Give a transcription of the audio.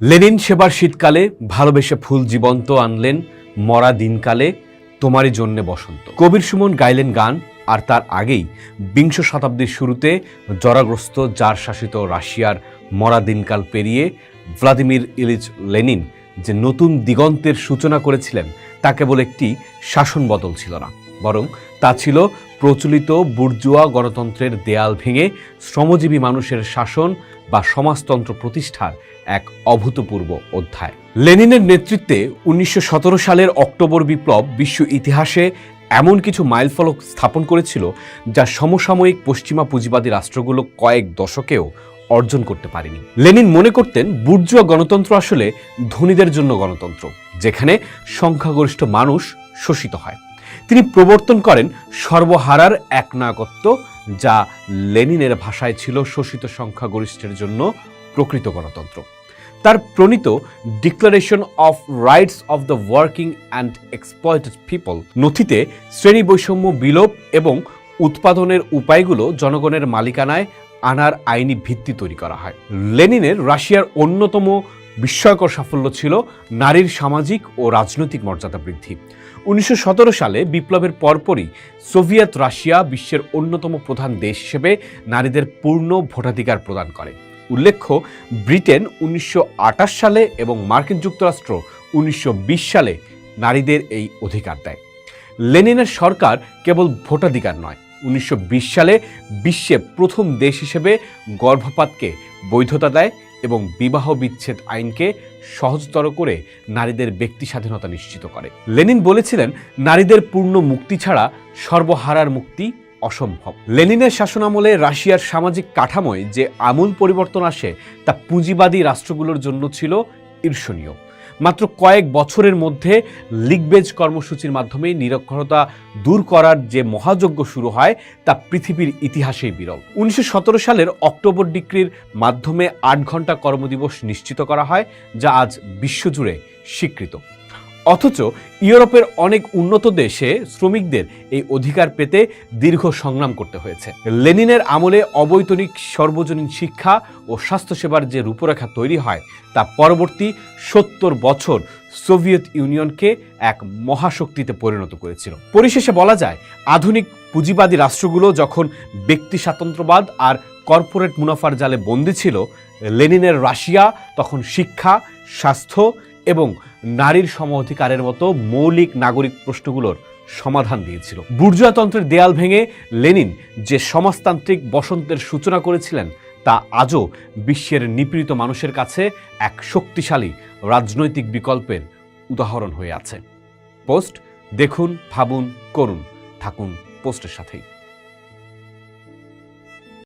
Lenin সেবার শীতকালে ভালোবেসে ফুল জীবন্ত আনলেন মরা দিনকালে তোমারই জন্যে বসন্ত। কবির সুমন গাইলেন গান, আর তার আগেই বিংশ শতাব্দীর শুরুতে জরাগ্রস্ত জার শাসিত রাশিয়ার মরা দিনকাল পেরিয়ে ভ্লাদিমির ইলিচ লেনিন যে নতুন দিগন্তের সূচনা করেছিলেন তা কেবল একটি শাসন বদল ছিল না, বরং তা ছিল প্রচলিত বুর্জুয়া গণতন্ত্রের দেয়াল ভেঙে শ্রমজীবী মানুষের শাসন বা সমাজতন্ত্র প্রতিষ্ঠার এক অভূতপূর্ব অধ্যায়। লেনিনের নেতৃত্বে 1917 সালের অক্টোবর বিপ্লব বিশ্ব ইতিহাসে এমন কিছু মাইলফলক স্থাপন করেছিল যা সমসাময়িক পশ্চিমা পুঁজিবাদী রাষ্ট্রগুলো কয়েক দশকেও অর্জন করতে পারেনি। লেনিন মনে করতেন বুর্জুয়া গণতন্ত্র আসলে ধনীদের জন্য গণতন্ত্র, যেখানে সংখ্যাগরিষ্ঠ মানুষ শোষিত হয়। তিনি প্রবর্তন করেন সর্বহারার একনায়কত্ব, যা লেনিনের ভাষায় ছিল শোষিত সংখ্যাগরিষ্ঠের জন্য প্রকৃত গণতন্ত্র। তার প্রণীত declaration of rights of the working and exploited people নথিতে শ্রেণী বৈষম্য বিলোপ এবং উৎপাদনের উপায়গুলো জনগণের মালিকানায় আনার আইনি ভিত্তি তৈরি করা হয়। লেনিনের রাশিয়ার অন্যতম বিস্ময়কর সাফল্য ছিল নারীর সামাজিক ও রাজনৈতিক মর্যাদা বৃদ্ধি। 1917 সালে বিপ্লবের পরপরই সোভিয়েত রাশিয়া বিশ্বের অন্যতম প্রধান দেশ হিসেবে নারীদের পূর্ণ ভোটাধিকার প্রদান করে। উল্লেখ্য, ব্রিটেন 1928 সালে এবং মার্কিন যুক্তরাষ্ট্র 1920 সালে নারীদের এই অধিকার দেয়। লেনিনের সরকার কেবল ভোটাধিকার নয়, 1920 সালে বিশ্বে প্রথম দেশ হিসেবে গর্ভপাতকে বৈধতা দেয় এবং বিবাহ বিচ্ছেদ আইনকে সহজতর করে নারীদের ব্যক্তি স্বাধীনতা নিশ্চিত করে। লেনিন বলেছিলেন, নারীদের পূর্ণ মুক্তি ছাড়া সর্বহারার মুক্তি অসম্ভব। লেনিনের শাসনামলে রাশিয়ার সামাজিক কাঠামোয় যে আমূল পরিবর্তন আসে তা পুঁজিবাদী রাষ্ট্রগুলোর জন্য ছিল ঈর্ষণীয়। মাত্র কয়েক বছরের মধ্যে লিগবেজ কর্মসূচির মাধ্যমে নিরক্ষরতা দূর করার যে মহাযজ্ঞ শুরু হয় তা পৃথিবীর ইতিহাসেই বিরল। 1917 সালের অক্টোবর ডিক্রির মাধ্যমে 8 ঘন্টা কর্মদিবস নিশ্চিত করা হয়, যা আজ বিশ্বজুড়ে স্বীকৃত। অথচ ইউরোপের অনেক উন্নত দেশে শ্রমিকদের এই অধিকার পেতে দীর্ঘ সংগ্রাম করতে হয়েছে। লেনিনের আমলে অবৈতনিক সর্বজনীন শিক্ষা ও স্বাস্থ্যসেবার যে রূপরেখা তৈরি হয় তা পরবর্তী 70 বছর সোভিয়েত ইউনিয়নকে এক মহাশক্তিতে পরিণত করেছিল। পরিশেষে বলা যায়, আধুনিক পুঁজিবাদী রাষ্ট্রগুলো যখন ব্যক্তি স্বাতন্ত্র্যবাদ আর কর্পোরেট মুনাফার জালে বন্দী ছিল, লেনিনের রাশিয়া তখন শিক্ষা, স্বাস্থ্য এবং নারীর সম অধিকারের মতো মৌলিক নাগরিক প্রশ্নগুলোর সমাধান দিয়েছিল। বুর্জুয়াতন্ত্রের দেয়াল ভেঙে লেনিন যে সমাজতান্ত্রিক বসন্তের সূচনা করেছিলেন তা আজও বিশ্বের নিপীড়িত মানুষের কাছে এক শক্তিশালী রাজনৈতিক বিকল্পের উদাহরণ হয়ে আছে। পোস্ট দেখুন, ভাবুন, করুন, থাকুন পোস্টের সাথেই।